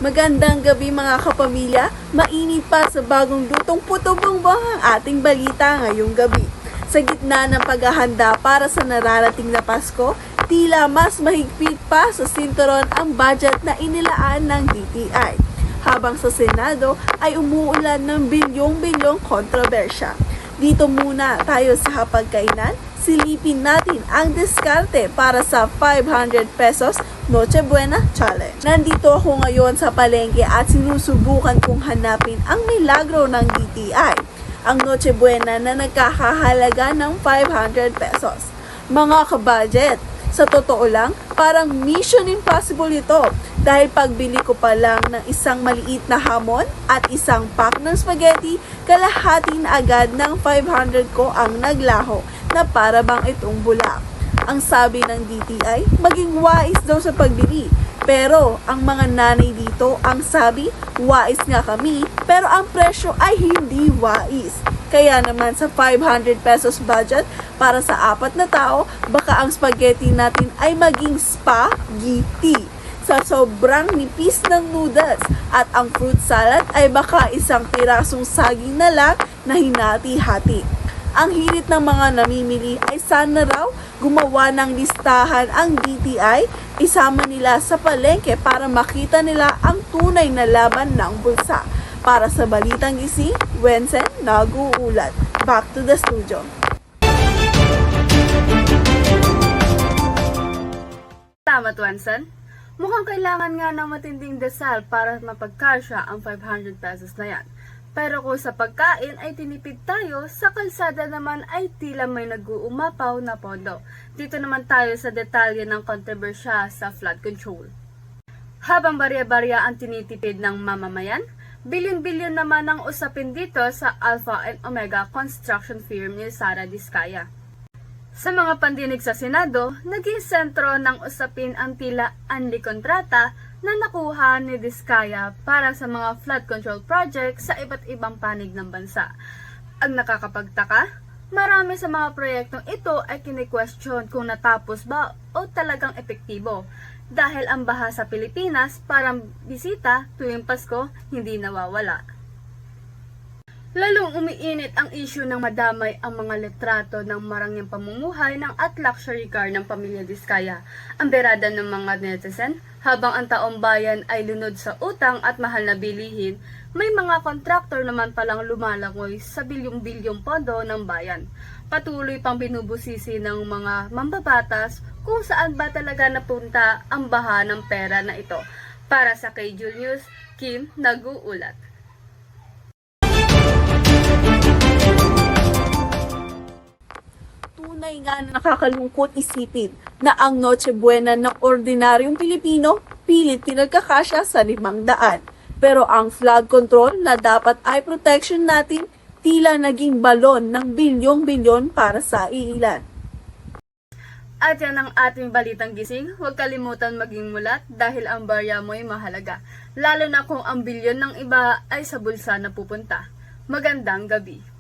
Magandang gabi mga kapamilya, mainit pa sa bagong lutong puto-bongbong ang ating balita ngayong gabi. Sa gitna ng paghahanda para sa nararating na Pasko, tila mas mahigpit pa sa sinturon ang budget na inilaan ng DTI. Habang sa Senado ay umuulan ng bilyong-bilyong kontrobersya. Dito muna tayo sa hapagkainan, silipin natin ang diskarte para sa 500 pesos Noche Buena Challenge. Nandito ako ngayon sa palengke at sinusubukan kong hanapin ang milagro ng DTI, ang Noche Buena na nagkakahalaga ng 500 pesos. Mga kabudget, sa totoo lang, parang mission impossible ito dahil pagbili ko pa lang ng isang maliit na hamon at isang pack ng spaghetti, kalahati na agad ng 500 ko ang naglaho na para bang itong bulak. Ang sabi ng DTI, maging wais daw sa pagbili. Pero ang mga nanay dito, ang sabi, wais nga kami, pero ang presyo ay hindi wais. Kaya naman sa 500 pesos budget para sa 4 na tao, baka ang spaghetti natin ay maging spaghetti. Sa sobrang nipis ng noodles at ang fruit salad ay baka isang pirasong saging na lang na hinati-hati. Ang hirit ng mga namimili ay sana raw gumawa ng listahan ang DTI, isama nila sa palengke para makita nila ang tunay na laban ng bulsa. Para sa Balitang Gising, Wensen nag-uulat. Back to the studio. Tama, Wensen. Mukhang kailangan nga ng matinding dasal para mapagkasya ang 500 pesos na yan. Pero kung sa pagkain ay tinipid tayo, sa kalsada naman ay tila may nag-uumapaw na pondo. Dito naman tayo sa detalye ng kontrobersya sa flood control. Habang barya-barya ang tinitipid ng mamamayan, bilyon-bilyon naman ang usapin dito sa Alpha and Omega construction firm ni Sara Diskaya. Sa mga pandinig sa Senado, naging sentro ng usapin ang tila anli kontrata na nakuha ni Diskaya para sa mga flood control project sa iba't ibang panig ng bansa. Ang nakakapagtaka, marami sa mga proyektong ito ay kini-question kung natapos ba o talagang epektibo. Dahil ang baha sa Pilipinas parang bisita tuwing Pasko hindi nawawala. Lalong umiinit ang issue ng madamay ang mga litrato ng marangyang pamumuhay ng at luxury car ng pamilya Diskaya. Ang berada ng mga netizen, habang ang taong bayan ay lunod sa utang at mahal na bilihin, may mga kontraktor naman palang lumalangoy sa bilyong-bilyong pondo ng bayan. Patuloy pang binubusisi ng mga mambabatas kung saan ba talaga napunta ang baha ng pera na ito. Para sa KJUL News, Kim nag-uulat. Tunay nga na nakakalungkot isipin na ang Noche Buena ng ordinaryong Pilipino pilit pinagkakasya sa 500. Pero ang flood control na dapat ay protection natin tila naging balon ng bilyong-bilyon para sa iilan. At yan ang ating balitang gising. Huwag kalimutan maging mulat dahil ang barya mo ay mahalaga. Lalo na kung ang bilyon ng iba ay sa bulsa na pupunta. Magandang gabi.